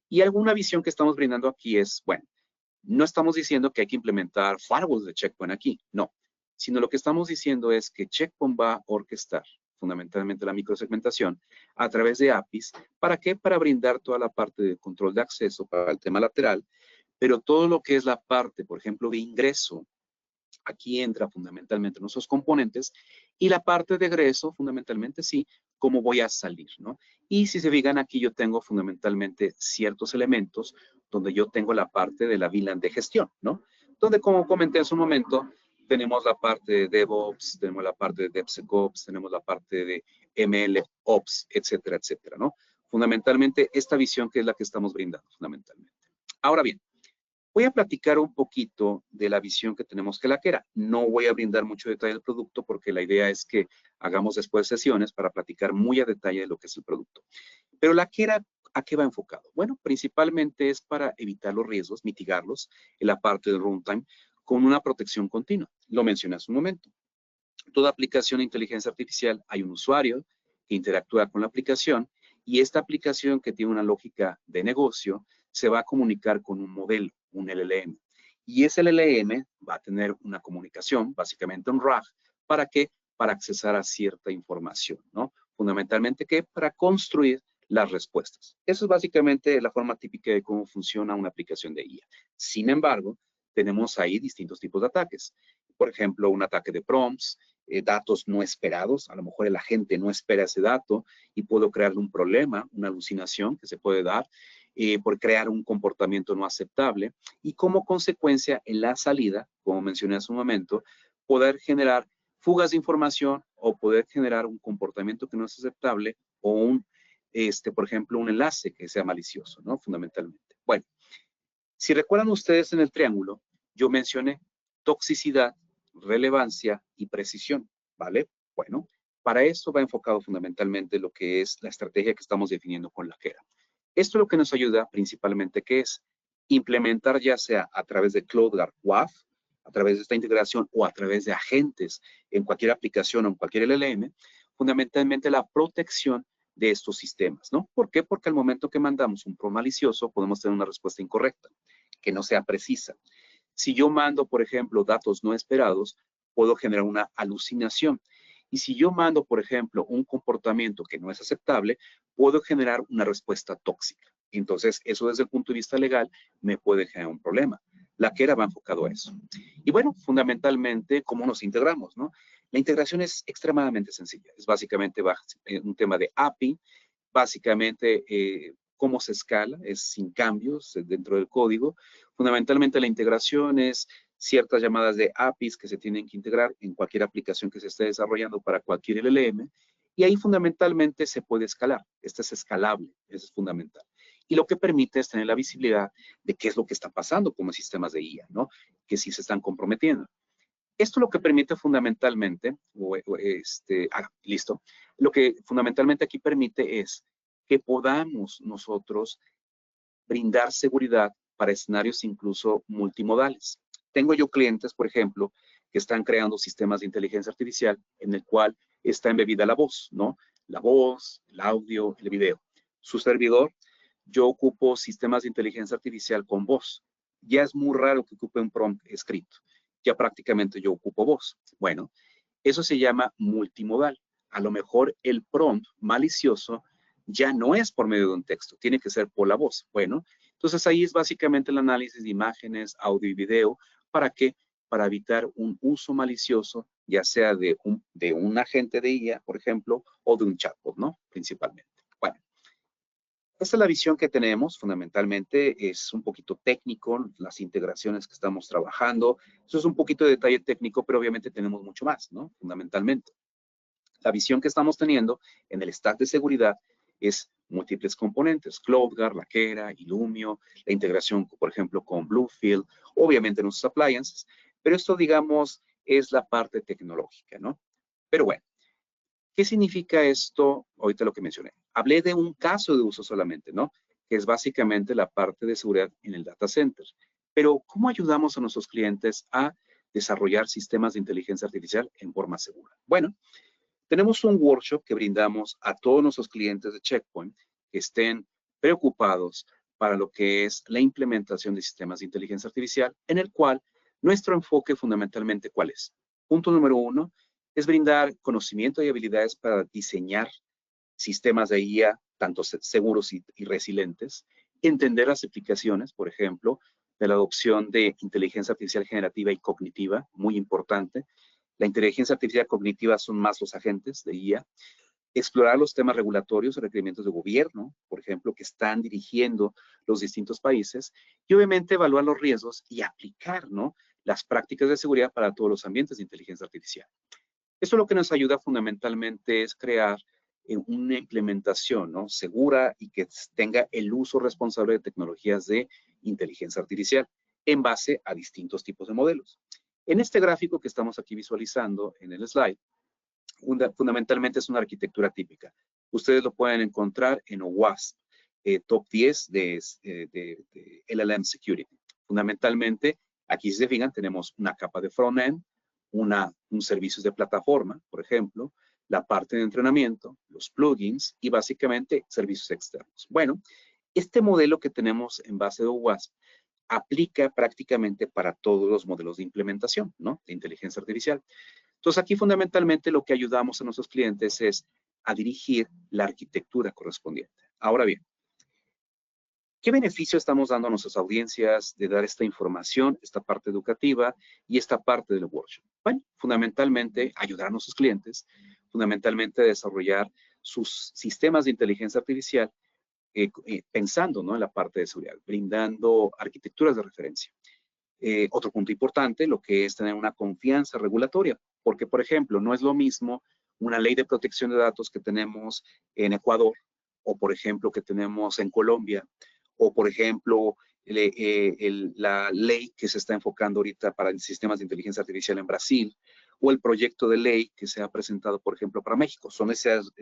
Y alguna visión que estamos brindando aquí es, bueno, no estamos diciendo que hay que implementar firewalls de Checkpoint aquí, no, sino lo que estamos diciendo es que Checkpoint va a orquestar fundamentalmente la microsegmentación a través de APIs. ¿Para qué? Para brindar toda la parte de control de acceso para el tema lateral, pero todo lo que es la parte, por ejemplo, de ingreso, aquí entra fundamentalmente nuestros componentes y la parte de egreso, fundamentalmente sí, cómo voy a salir, ¿no? Y si se fijan aquí yo tengo fundamentalmente ciertos elementos donde yo tengo la parte de la VLAN de gestión, ¿no? Donde como comenté en su momento, tenemos la parte de DevOps, tenemos la parte de DevSecOps, tenemos la parte de MLOps, etcétera, etcétera, ¿no? Fundamentalmente esta visión que es la que estamos brindando, fundamentalmente. Ahora bien, voy a platicar un poquito de la visión que tenemos que Lakera. No voy a brindar mucho detalle del producto porque la idea es que hagamos después sesiones para platicar muy a detalle de lo que es el producto. Pero Lakera, ¿a qué va enfocado? Bueno, principalmente es para evitar los riesgos, mitigarlos en la parte del runtime con una protección continua. Lo mencioné hace un momento. Toda aplicación de inteligencia artificial hay un usuario que interactúa con la aplicación y esta aplicación que tiene una lógica de negocio se va a comunicar con un modelo, un LLM. Y ese LLM va a tener una comunicación, básicamente un RAG, ¿para qué? Para accesar a cierta información, ¿no? Fundamentalmente, ¿qué? Para construir las respuestas. Eso es básicamente la forma típica de cómo funciona una aplicación de IA. Sin embargo, tenemos ahí distintos tipos de ataques. Por ejemplo, un ataque de prompts, datos no esperados. A lo mejor el agente no espera ese dato y puedo crearle un problema, una alucinación que se puede dar por crear un comportamiento no aceptable y como consecuencia en la salida, como mencioné hace un momento, poder generar fugas de información o poder generar un comportamiento que no es aceptable o un, por ejemplo, un enlace que sea malicioso, ¿no? Fundamentalmente. Bueno, si recuerdan ustedes en el triángulo, yo mencioné toxicidad, relevancia y precisión, ¿vale? Bueno, para esto va enfocado fundamentalmente lo que es la estrategia que estamos definiendo con Lakera. Esto es lo que nos ayuda principalmente, que es implementar ya sea a través de CloudGuard WAF, a través de esta integración o a través de agentes en cualquier aplicación o en cualquier LLM, fundamentalmente la protección de estos sistemas, ¿no? ¿Por qué? Porque al momento que mandamos un prompt malicioso podemos tener una respuesta incorrecta, que no sea precisa. Si yo mando, por ejemplo, datos no esperados, puedo generar una alucinación. Y si yo mando, por ejemplo, un comportamiento que no es aceptable, puedo generar una respuesta tóxica. Entonces, eso desde el punto de vista legal me puede generar un problema. Lakera va enfocado a eso. Y bueno, fundamentalmente, ¿cómo nos integramos, no? La integración es extremadamente sencilla. Es básicamente un tema de API, básicamente cómo se escala, es sin cambios dentro del código. Fundamentalmente la integración es ciertas llamadas de APIs que se tienen que integrar en cualquier aplicación que se esté desarrollando para cualquier LLM, y ahí fundamentalmente se puede escalar. Este es escalable, eso es fundamental. Y lo que permite es tener la visibilidad de qué es lo que está pasando como sistemas de IA, ¿no? Que sí se están comprometiendo. Esto lo que permite fundamentalmente, listo, lo que fundamentalmente aquí permite es que podamos nosotros brindar seguridad para escenarios incluso multimodales. Tengo yo clientes, por ejemplo, que están creando sistemas de inteligencia artificial en el cual está embebida la voz, ¿no? La voz, el audio, el video. Su servidor, yo ocupo sistemas de inteligencia artificial con voz. Ya es muy raro que ocupe un prompt escrito. Ya prácticamente yo ocupo voz. Bueno, eso se llama multimodal. A lo mejor el prompt malicioso ya no es por medio de un texto, tiene que ser por la voz. Bueno, entonces ahí es básicamente el análisis de imágenes, audio y video. ¿Para qué? Para evitar un uso malicioso, ya sea de un agente de IA, por ejemplo, o de un chatbot, ¿no? Principalmente. Bueno, esta es la visión que tenemos. Fundamentalmente es un poquito técnico, las integraciones que estamos trabajando. Eso es un poquito de detalle técnico, pero obviamente tenemos mucho más, ¿no? Fundamentalmente. La visión que estamos teniendo en el stack de seguridad es múltiples componentes, CloudGuard, Lakera, Illumio, la integración, por ejemplo, con Bluefield, obviamente nuestros appliances, pero esto, digamos, es la parte tecnológica, ¿no? Pero bueno, ¿qué significa esto? Ahorita lo que mencioné. Hablé de un caso de uso solamente, ¿no? Que es básicamente la parte de seguridad en el data center. Pero, ¿cómo ayudamos a nuestros clientes a desarrollar sistemas de inteligencia artificial en forma segura? Bueno, tenemos un workshop que brindamos a todos nuestros clientes de Checkpoint que estén preocupados para lo que es la implementación de sistemas de inteligencia artificial, en el cual nuestro enfoque fundamentalmente, ¿cuál es? Punto número 1 es brindar conocimiento y habilidades para diseñar sistemas de IA tanto seguros y resilientes, entender las aplicaciones, por ejemplo, de la adopción de inteligencia artificial generativa y cognitiva, muy importante. La inteligencia artificial cognitiva son más los agentes de IA. Explorar los temas regulatorios y requerimientos de gobierno, por ejemplo, que están dirigiendo los distintos países. Y obviamente evaluar los riesgos y aplicar, ¿no?, las prácticas de seguridad para todos los ambientes de inteligencia artificial. Esto lo que nos ayuda fundamentalmente es crear una implementación, ¿no?, segura y que tenga el uso responsable de tecnologías de inteligencia artificial en base a distintos tipos de modelos. En este gráfico que estamos aquí visualizando en el slide, fundamentalmente es una arquitectura típica. Ustedes lo pueden encontrar en OWASP, top 10 de LLM Security. Fundamentalmente, aquí si se fijan, tenemos una capa de front-end, un servicio de plataforma, por ejemplo, la parte de entrenamiento, los plugins y básicamente servicios externos. Bueno, este modelo que tenemos en base de OWASP aplica prácticamente para todos los modelos de implementación, ¿no?, de inteligencia artificial. Entonces, aquí fundamentalmente lo que ayudamos a nuestros clientes es a dirigir la arquitectura correspondiente. Ahora bien, ¿qué beneficio estamos dando a nuestras audiencias de dar esta información, esta parte educativa y esta parte del workshop? Bueno, fundamentalmente ayudar a nuestros clientes, fundamentalmente a desarrollar sus sistemas de inteligencia artificial pensando, ¿no?, en la parte de seguridad, brindando arquitecturas de referencia. Otro punto importante, lo que es tener una confianza regulatoria. Porque, por ejemplo, no es lo mismo una ley de protección de datos que tenemos en Ecuador, o por ejemplo que tenemos en Colombia, o por ejemplo la ley que se está enfocando ahorita para sistemas de inteligencia artificial en Brasil, o el proyecto de ley que se ha presentado, por ejemplo, para México. Son esos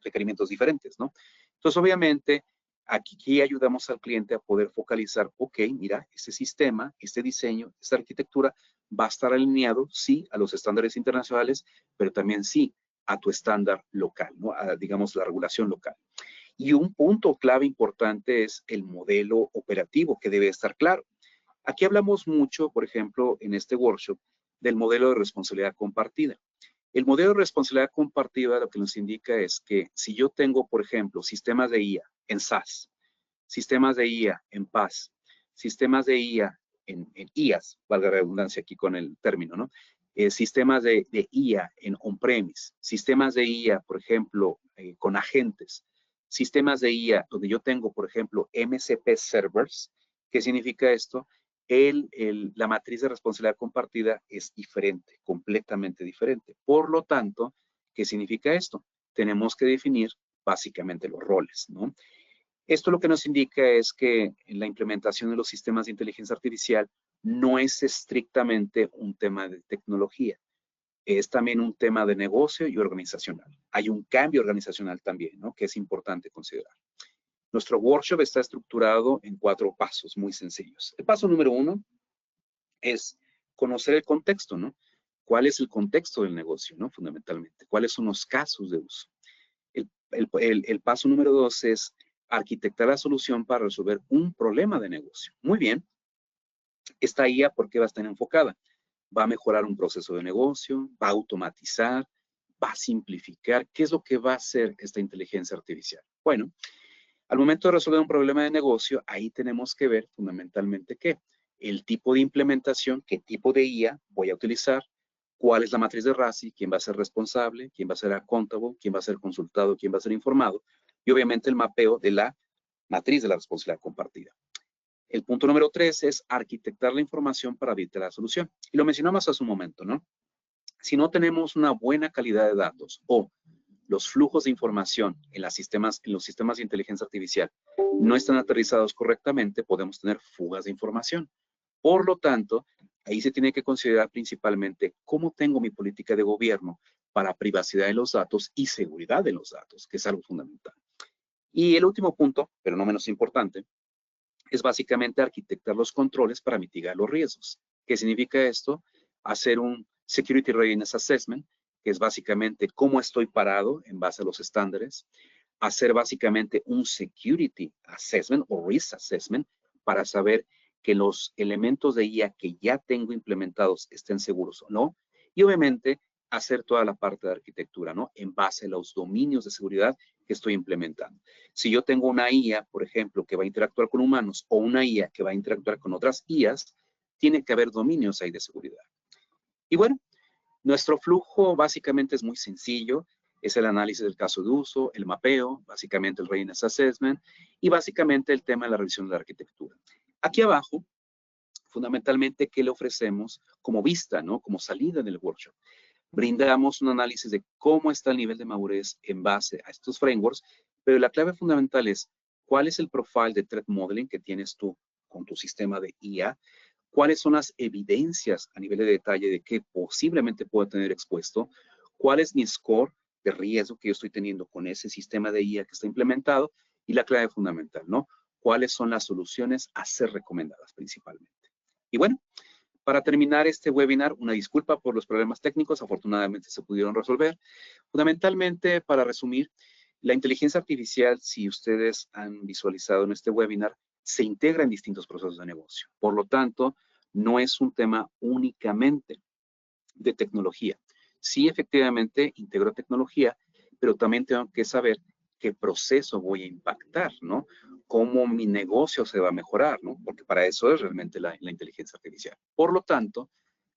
requerimientos diferentes, ¿no? Entonces, obviamente, aquí ayudamos al cliente a poder focalizar, ok, mira, este sistema, este diseño, esta arquitectura va a estar alineado, sí, a los estándares internacionales, pero también sí a tu estándar local, ¿no? A, digamos, la regulación local. Y un punto clave importante es el modelo operativo que debe estar claro. Aquí hablamos mucho, por ejemplo, en este workshop, del modelo de responsabilidad compartida. El modelo de responsabilidad compartida lo que nos indica es que si yo tengo, por ejemplo, sistemas de IA en SaaS, sistemas de IA en PaaS, sistemas de IA en IaaS, valga la redundancia aquí con el término, ¿no? Sistemas de IA en on-premise, sistemas de IA, por ejemplo, con agentes, sistemas de IA donde yo tengo, por ejemplo, MCP servers. ¿Qué significa esto? La matriz de responsabilidad compartida es diferente, completamente diferente. Por lo tanto, ¿qué significa esto? Tenemos que definir básicamente los roles, ¿no? Esto lo que nos indica es que en la implementación de los sistemas de inteligencia artificial no es estrictamente un tema de tecnología, es también un tema de negocio y organizacional. Hay un cambio organizacional también, ¿no? Que es importante considerar. Nuestro workshop está estructurado en 4 pasos muy sencillos. El paso número 1 es conocer el contexto, ¿no? ¿Cuál es el contexto del negocio, ¿no? Fundamentalmente, ¿cuáles son los casos de uso? El paso número 2 es arquitectar la solución para resolver un problema de negocio. Muy bien. Esta IA, ¿por qué va a estar enfocada? Va a mejorar un proceso de negocio, va a automatizar, va a simplificar. ¿Qué es lo que va a hacer esta inteligencia artificial? Bueno, al momento de resolver un problema de negocio, ahí tenemos que ver fundamentalmente qué. El tipo de implementación, qué tipo de IA voy a utilizar, cuál es la matriz de RACI, quién va a ser responsable, quién va a ser accountable, quién va a ser consultado, quién va a ser informado, y obviamente el mapeo de la matriz de la responsabilidad compartida. El punto número 3 es arquitectar la información para habilitar la solución. Y lo mencionamos hace un momento, ¿no? Si no tenemos una buena calidad de datos o los flujos de información en los sistemas de inteligencia artificial no están aterrizados correctamente, podemos tener fugas de información. Por lo tanto, ahí se tiene que considerar principalmente cómo tengo mi política de gobierno para privacidad de los datos y seguridad de los datos, que es algo fundamental. Y el último punto, pero no menos importante, es básicamente arquitectar los controles para mitigar los riesgos. ¿Qué significa esto? Hacer un Security Readiness Assessment, que es básicamente cómo estoy parado en base a los estándares. Hacer básicamente un Security Assessment o Risk Assessment para saber que los elementos de IA que ya tengo implementados estén seguros o no. Y obviamente hacer toda la parte de arquitectura, ¿no? En base a los dominios de seguridad que estoy implementando. Si yo tengo una IA, por ejemplo, que va a interactuar con humanos o una IA que va a interactuar con otras IAs, tiene que haber dominios ahí de seguridad. Y bueno, nuestro flujo básicamente es muy sencillo. Es el análisis del caso de uso, el mapeo, básicamente el Readiness Assessment y básicamente el tema de la revisión de la arquitectura. Aquí abajo, fundamentalmente, ¿qué le ofrecemos como vista, ¿no? Como salida en el workshop? Brindamos un análisis de cómo está el nivel de madurez en base a estos frameworks, pero la clave fundamental es cuál es el profile de threat modeling que tienes tú con tu sistema de IA, cuáles son las evidencias a nivel de detalle de que posiblemente pueda tener expuesto, cuál es mi score de riesgo que yo estoy teniendo con ese sistema de IA que está implementado y la clave fundamental, ¿no? ¿Cuáles son las soluciones a ser recomendadas principalmente? Y bueno, para terminar este webinar, una disculpa por los problemas técnicos, afortunadamente se pudieron resolver. Fundamentalmente, para resumir, la inteligencia artificial, si ustedes han visualizado en este webinar, se integra en distintos procesos de negocio. Por lo tanto, no es un tema únicamente de tecnología. Sí, efectivamente, integro tecnología, pero también tengo que saber qué proceso voy a impactar, ¿no? Cómo mi negocio se va a mejorar, ¿no? Porque para eso es realmente la inteligencia artificial. Por lo tanto,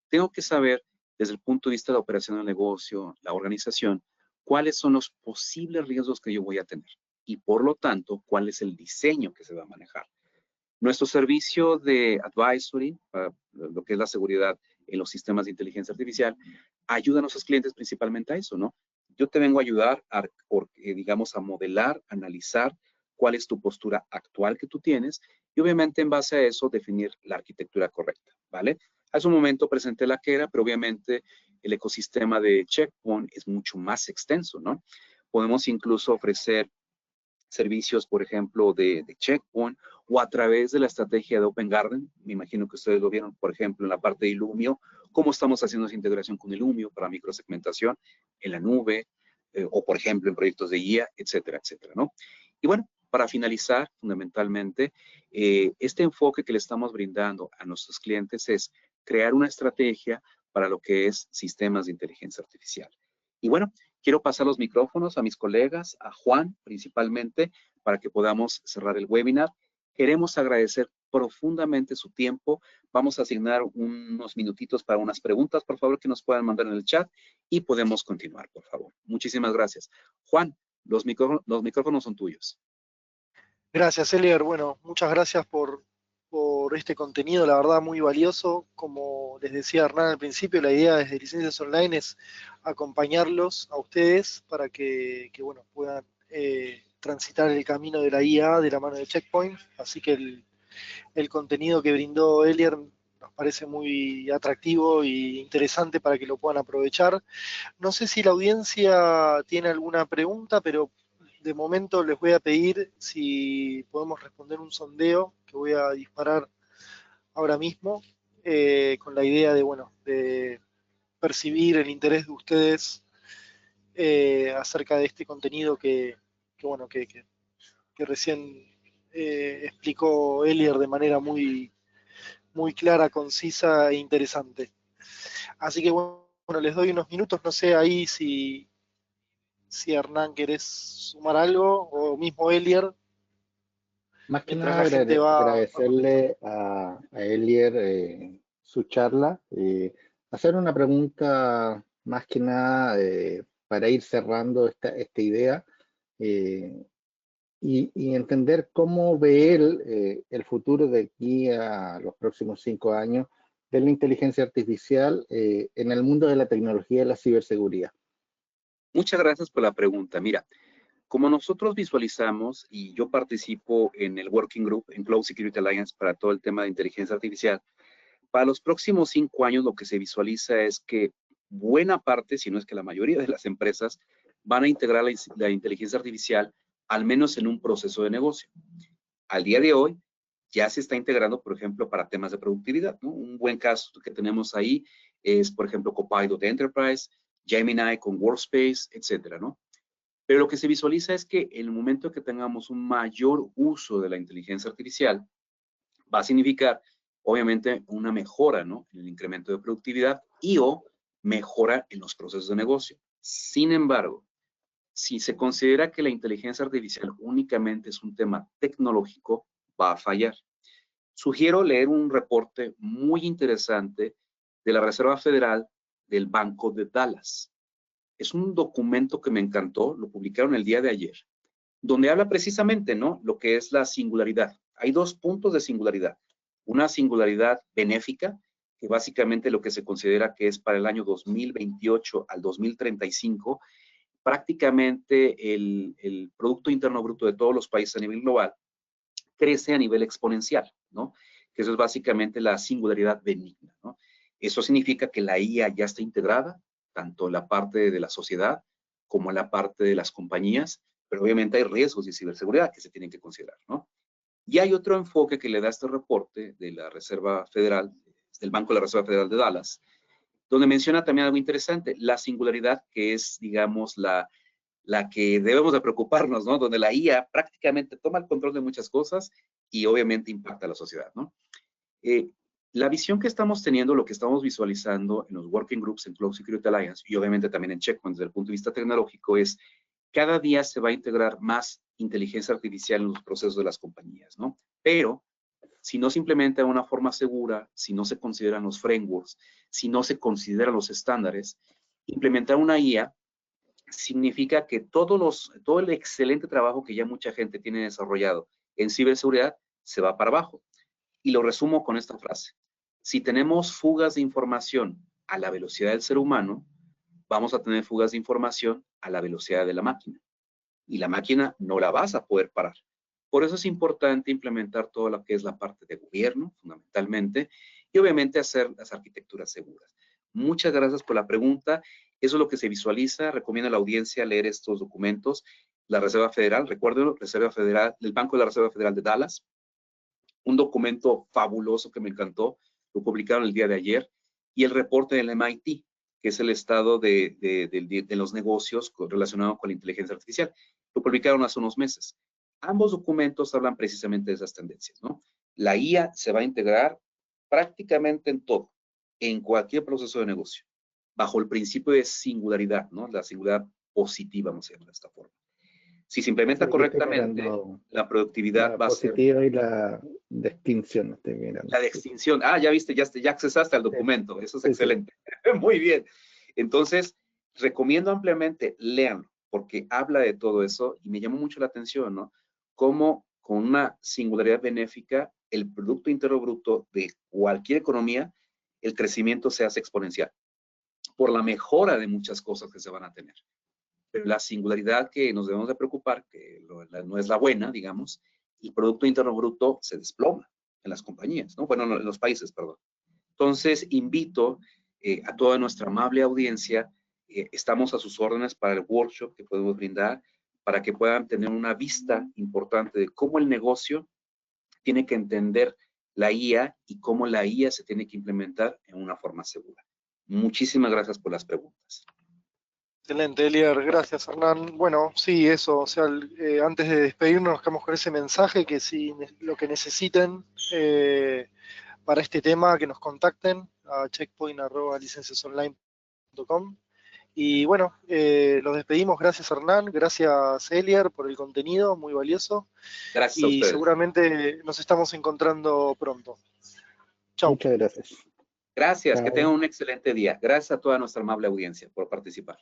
tengo que saber desde el punto de vista de la operación del negocio, la organización, cuáles son los posibles riesgos que yo voy a tener y por lo tanto, cuál es el diseño que se va a manejar. Nuestro servicio de advisory, para lo que es la seguridad en los sistemas de inteligencia artificial, ayuda a nuestros clientes principalmente a eso, ¿no? Yo te vengo a ayudar digamos, a modelar, analizar cuál es tu postura actual que tú tienes y obviamente en base a eso definir la arquitectura correcta, ¿vale? Hace un momento presenté la que era, pero obviamente el ecosistema de Checkpoint es mucho más extenso, ¿no? Podemos incluso ofrecer servicios, por ejemplo, de Checkpoint o a través de la estrategia de Open Garden. Me imagino que ustedes lo vieron, por ejemplo, en la parte de Illumio, cómo estamos haciendo esa integración con Illumio para microsegmentación en la nube o, por ejemplo, en proyectos de guía, etcétera, etcétera, ¿no? Y bueno, para finalizar, fundamentalmente, este enfoque que le estamos brindando a nuestros clientes es crear una estrategia para lo que es sistemas de inteligencia artificial. Y bueno, quiero pasar los micrófonos a mis colegas, a Juan principalmente, para que podamos cerrar el webinar. Queremos agradecer profundamente su tiempo. Vamos a asignar unos minutitos para unas preguntas, por favor, que nos puedan mandar en el chat y podemos continuar, por favor. Muchísimas gracias. Juan, los micrófonos son tuyos. Gracias, Elier. Bueno, muchas gracias por este contenido, la verdad muy valioso. Como les decía Hernán al principio, la idea desde Licencias Online es acompañarlos a ustedes para que bueno, puedan transitar el camino de la IA de la mano de Checkpoint. Así que el contenido que brindó Elier nos parece muy atractivo e interesante para que lo puedan aprovechar. No sé si la audiencia tiene alguna pregunta, pero de momento les voy a pedir si podemos responder un sondeo que voy a disparar ahora mismo, con la idea de, bueno, de percibir el interés de ustedes acerca de este contenido que recién explicó Elier de manera muy clara, concisa e interesante. Así que bueno, les doy unos minutos, no sé ahí si Hernán querés sumar algo, o mismo Elier, Más que mientras nada la gente va contestando. agradecerle a Elier su charla, hacer una pregunta más que nada para ir cerrando esta idea y entender cómo ve él el futuro de aquí a los próximos 5 años de la inteligencia artificial en el mundo de la tecnología y la ciberseguridad. Muchas gracias por la pregunta. Mira, como nosotros visualizamos, y yo participo en el Working Group, en Cloud Security Alliance, para todo el tema de inteligencia artificial, para los próximos 5 años lo que se visualiza es que buena parte, si no es que la mayoría de las empresas, van a integrar la inteligencia artificial al menos en un proceso de negocio. Al día de hoy, ya se está integrando, por ejemplo, para temas de productividad, ¿no? Un buen caso que tenemos ahí es, por ejemplo, Copilot Enterprise, Gemini con Workspace, etcétera, ¿no? Pero lo que se visualiza es que en el momento que tengamos un mayor uso de la inteligencia artificial, va a significar, obviamente, una mejora, ¿no? En el incremento de productividad y o mejora en los procesos de negocio. Sin embargo, si se considera que la inteligencia artificial únicamente es un tema tecnológico, va a fallar. Sugiero leer un reporte muy interesante de la Reserva Federal del Banco de Dallas. Es un documento que me encantó, lo publicaron el día de ayer, donde habla precisamente, ¿no? Lo que es la singularidad. Hay 2 puntos de singularidad. Una singularidad benéfica, que básicamente lo que se considera que es para el año 2028 al 2035, prácticamente el Producto Interno Bruto de todos los países a nivel global crece a nivel exponencial, ¿no? Que eso es básicamente la singularidad benigna, ¿no? Eso significa que la IA ya está integrada, tanto en la parte de la sociedad como en la parte de las compañías, pero obviamente hay riesgos de ciberseguridad que se tienen que considerar, ¿no? Y hay otro enfoque que le da este reporte de la Reserva Federal, del Banco de la Reserva Federal de Dallas, donde menciona también algo interesante, la singularidad, que es, digamos, la que debemos de preocuparnos, ¿no? Donde la IA prácticamente toma el control de muchas cosas y obviamente impacta a la sociedad, ¿no? La visión que estamos teniendo, lo que estamos visualizando en los working groups en Cloud Security Alliance y obviamente también en Checkpoint desde el punto de vista tecnológico es cada día se va a integrar más inteligencia artificial en los procesos de las compañías, ¿no? Pero si no se implementa de una forma segura, si no se consideran los frameworks, si no se consideran los estándares, implementar una IA significa que todo el excelente trabajo que ya mucha gente tiene desarrollado en ciberseguridad se va para abajo. Y lo resumo con esta frase. Si tenemos fugas de información a la velocidad del ser humano, vamos a tener fugas de información a la velocidad de la máquina. Y la máquina no la vas a poder parar. Por eso es importante implementar todo lo que es la parte de gobierno, fundamentalmente, y obviamente hacer las arquitecturas seguras. Muchas gracias por la pregunta. Eso es lo que se visualiza. Recomiendo a la audiencia leer estos documentos. La Reserva Federal, recuerden, Reserva Federal, el Banco de la Reserva Federal de Dallas, un documento fabuloso que me encantó, lo publicaron el día de ayer, y el reporte del MIT, que es el estado de los negocios relacionados con la inteligencia artificial. Lo publicaron hace unos meses. Ambos documentos hablan precisamente de esas tendencias, ¿no? La IA se va a integrar prácticamente en todo, en cualquier proceso de negocio, bajo el principio de singularidad, ¿no? La singularidad positiva, vamos a decirlo de esta forma. Si se implementa Sí, correctamente, la productividad va a ser... La positiva y la de extinción, estoy mirando. La de extinción. Ah, ya viste, ya accesaste al documento. Eso es excelente. Muy bien. Entonces, recomiendo ampliamente, léanlo, porque habla de todo eso y me llamó mucho la atención, ¿no? Cómo con una singularidad benéfica, el Producto Interno Bruto de cualquier economía, el crecimiento se hace exponencial por la mejora de muchas cosas que se van a tener. Pero la singularidad que nos debemos de preocupar, que no es la buena, digamos, el Producto Interno Bruto se desploma en las compañías, ¿no? Bueno, en los países, perdón. Entonces, invito a toda nuestra amable audiencia, estamos a sus órdenes para el workshop que podemos brindar, para que puedan tener una vista importante de cómo el negocio tiene que entender la IA y cómo la IA se tiene que implementar en una forma segura. Muchísimas gracias por las preguntas. Excelente, Elier. Gracias, Hernán. Bueno, sí, eso. O sea, antes de despedirnos, nos quedamos con ese mensaje que si lo que necesiten para este tema, que nos contacten a checkpoint@licenciasonline.com. Y bueno, los despedimos. Gracias, Hernán. Gracias, Elier, por el contenido, muy valioso. Gracias a Y ustedes. seguramente nos estamos encontrando pronto. Chau. Muchas gracias. Gracias, Chao. que tengan un excelente día. Gracias a toda nuestra amable audiencia por participar.